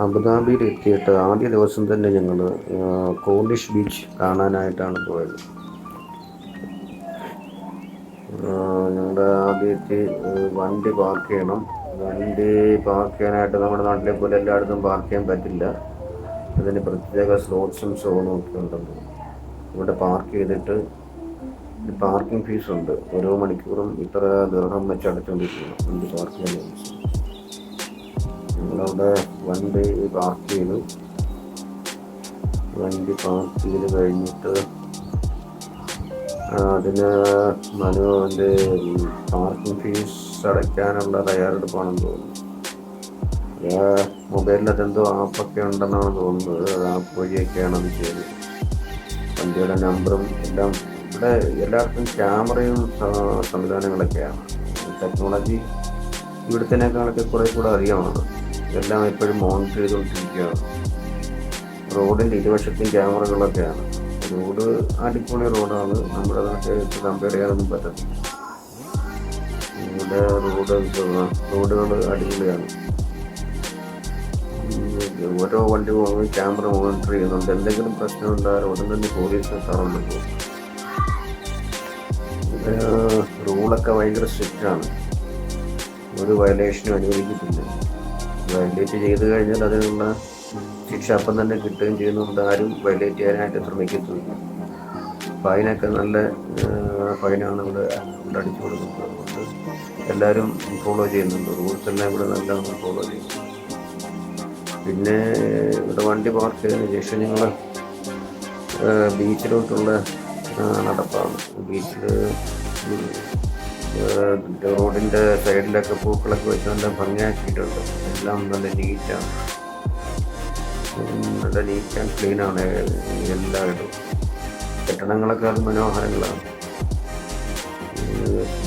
അബുദാബിയിൽ എത്തിയിട്ട് ആദ്യ ദിവസം തന്നെ ഞങ്ങൾ കോർണിഷ് ബീച്ച് കാണാനായിട്ടാണ് പോയത്. ഞങ്ങളുടെ ആദ്യത്തെ വണ്ടി പാർക്ക് ചെയ്യണം. വണ്ടി പാർക്ക് ചെയ്യാനായിട്ട് നമ്മുടെ നാട്ടിലെ പോലെ എല്ലായിടത്തും പാർക്ക് ചെയ്യാൻ പറ്റില്ല. അതിന് പ്രത്യേക സ്ലോട്ട്സും സോണും ഒക്കെ ഉണ്ടല്ലോ. ഇവിടെ പാർക്ക് ചെയ്തിട്ട് പാർക്കിംഗ് ഫീസ് ഉണ്ട്. ഓരോ മണിക്കൂറും ഇത്ര ദിർഹം വെച്ച് അടച്ചുകൊണ്ടിരിക്കണം വണ്ടി പാർക്ക് ചെയ്യാൻ. ഞങ്ങളവിടെ വണ്ടി പാർക്ക് ചെയ്തു. വണ്ടി പാർക്ക് ചെയ്ത് കഴിഞ്ഞിട്ട് അതിന് മനുവിൻ്റെ പാർക്കിംഗ് ഫീസ് അടയ്ക്കാനുള്ള തയ്യാറെടുപ്പാണെന്ന് തോന്നുന്നു. മൊബൈലിൽ അതെന്തോ ആപ്പൊക്കെ ഉണ്ടെന്നാണ് തോന്നുന്നത്. ആപ്പ് വഴിയൊക്കെയാണ് അത് ചെയ്തത്. വണ്ടിയുടെ നമ്പറും എല്ലാം. ഇവിടെ എല്ലാവർക്കും ക്യാമറയും സംവിധാനങ്ങളൊക്കെയാണ്. ടെക്നോളജി ഇവിടുത്തേക്കാളൊക്കെ കുറേ കൂടെ അധികമാണ്. എല്ലാം എപ്പോഴും മോണിറ്റർ ചെയ്തുകൊണ്ടിരിക്കുകയാണ്. റോഡിൻ്റെ ഇരുവശത്തും ക്യാമറകളൊക്കെയാണ്. റോഡ് അടിപൊളി റോഡാണ്. നമ്മുടെ നാട്ടിൽ കമ്പയർ ചെയ്യാനൊന്നും പറ്റത്തില്ല. ഇവിടെ റോഡുകൾ അടിപൊളിയാണ്. ഓരോ വണ്ടി പോകുമ്പോൾ ക്യാമറ മോണിറ്റർ ചെയ്യുന്നുണ്ട്. എന്തെങ്കിലും പ്രശ്നം ഉണ്ടായാലും ഉടൻ തന്നെ പോലീസ് എത്താറുണ്ട്. ഇവിടെ റൂളൊക്കെ ഭയങ്കര സ്ട്രിക്റ്റാണ്. ഒരു വയലേഷനും അനുവദിക്കത്തില്ല. വയലേറ്റ് ചെയ്ത് കഴിഞ്ഞാൽ അതിനുള്ള ശിക്ഷ അപ്പം തന്നെ കിട്ടുകയും ചെയ്യുന്നുണ്ട്. ആരും വയലേറ്റ് ചെയ്യാനായിട്ട് ശ്രമിക്കത്തില്ല. ഫൈനൊക്കെ നല്ല ഫൈനാണ് ഇവിടെ അടിച്ചു കൊടുക്കുന്നത്. അതുകൊണ്ട് എല്ലാവരും ഫോളോ ചെയ്യുന്നുണ്ട്. റൂൾസ് എല്ലാം ഇവിടെ നല്ലോണം ഫോളോ ചെയ്യുന്നു. പിന്നെ ഇവിടെ വണ്ടി പാർക്ക് ചെയ്തതിന് ശേഷം ഞങ്ങൾ ബീച്ചിലോട്ടുള്ള നടപ്പാണ്. ബീച്ചിൽ റോഡിൻ്റെ സൈഡിലൊക്കെ പൂക്കളൊക്കെ വെച്ച് നല്ല ഭംഗിയാക്കിയിട്ടുണ്ട്. എല്ലാം നല്ല നീറ്റാണ്. നല്ല നീറ്റ് ആൻഡ് ക്ലീനാണ് എല്ലായിടവും. കെട്ടിടങ്ങളൊക്കെ അത് മനോഹരങ്ങളാണ്.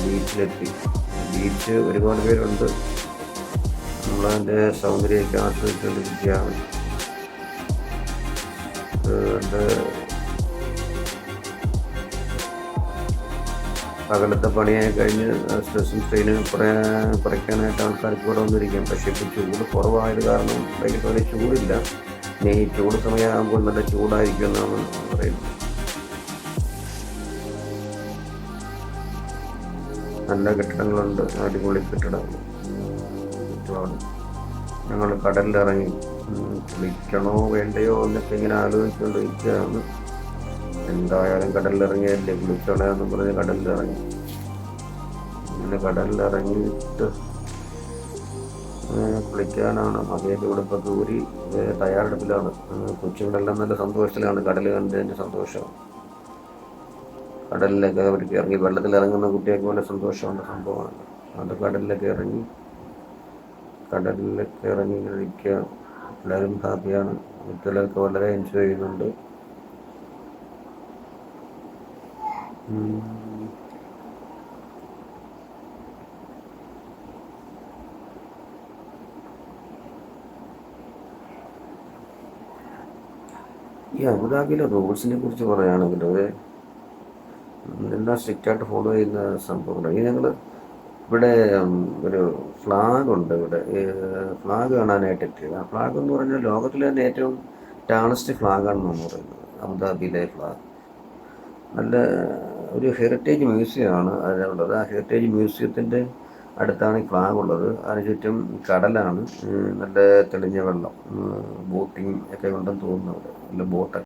ബീച്ചിലെത്തി. ബീച്ച് ഒരുപാട് പേരുണ്ട്. നമ്മളതിൻ്റെ സൗന്ദര്യമൊക്കെ ആസ്വദിച്ചുകൊണ്ടിരിക്കുകയാണ്. പകലത്തെ പണിയായി കഴിഞ്ഞ് സ്ട്രെസ്സും സ്ട്രെയിനും കുറയ്ക്കാനായിട്ട് ആൾക്കാർക്ക് ഇവിടെ വന്നിരിക്കാം. പക്ഷേ ഇപ്പോൾ ചൂട് കുറവായത് കാരണം വൈകിട്ട് വലിയ ചൂടില്ല. ഇനി ഈ ചൂട് സമയമാകുമ്പോൾ നല്ല ചൂടായിരിക്കും എന്നാണ് പറയുന്നത്. നല്ല കെട്ടിടങ്ങളുണ്ട്. അടിപൊളി കെട്ടിടങ്ങൾ. ഞങ്ങൾ കടലിലിറങ്ങി. കുളിക്കണോ വേണ്ടയോ എന്നൊക്കെ ഇങ്ങനെ ആലോചിച്ചുകൊണ്ടിരിക്കുകയാണ്. എന്തായാലും കടലിലിറങ്ങിയല്ലേ, കുളിച്ചോളാന്ന് പറഞ്ഞ് കടലിലിറങ്ങി. അങ്ങനെ കടലിലിറങ്ങിയിട്ട് കുളിക്കാനാണ് മതിയൊക്കെ ഉടുപ്പൊക്കെ ഊരി തയ്യാറെടുപ്പിലാണ്. കൊച്ചുങ്ങളെല്ലാം നല്ല സന്തോഷത്തിലാണ്. കടൽ കണ്ടതിൻ്റെ സന്തോഷം. കടലിലൊക്കെ അവർക്ക് ഇറങ്ങി വെള്ളത്തിലിറങ്ങുന്ന കുട്ടിയൊക്കെ പോലെ സന്തോഷമുള്ള സംഭവമാണ്. അത് കടലിലൊക്കെ ഇറങ്ങി ഇരിക്കുക. എല്ലാവരും ഹാപ്പിയാണ്. കുട്ടികളൊക്കെ വളരെ എൻജോയ് ചെയ്യുന്നുണ്ട്. ഈ അബുദാബിയിലെ റൂൾസിനെ കുറിച്ച് പറയുകയാണെങ്കിൽ അത് എല്ലാം സ്ട്രിക്റ്റായിട്ട് ഫോളോ ചെയ്യുന്ന സംഭവമാണ്. ഈ ഞങ്ങൾ ഇവിടെ ഒരു ഫ്ലാഗുണ്ട്. ഇവിടെ ഫ്ലാഗ് കാണാനായിട്ട് എത്തിയത്. ആ ഫ്ലാഗ് എന്ന് പറഞ്ഞാൽ ലോകത്തിലെ തന്നെ ഏറ്റവും ടാളസ്റ്റ് ഫ്ലാഗാണെന്നാണ് പറയുന്നത്. അബുദാബിയിലെ ഫ്ലാഗ് നല്ല ഒരു ഹെറിറ്റേജ് മ്യൂസിയമാണ് അതിനുള്ളത്. ആ ഹെറിറ്റേജ് മ്യൂസിയത്തിൻ്റെ അടുത്താണ് ഈ ഫ്ലാഗ് ഉള്ളത്. അതിന് ചുറ്റും കടലാണ്. നല്ല തെളിഞ്ഞ വെള്ളം. ബോട്ടിങ് ഒക്കെ ഉണ്ടെന്ന് തോന്നുന്നു. അവിടെ നല്ല ബോട്ടൊക്കെ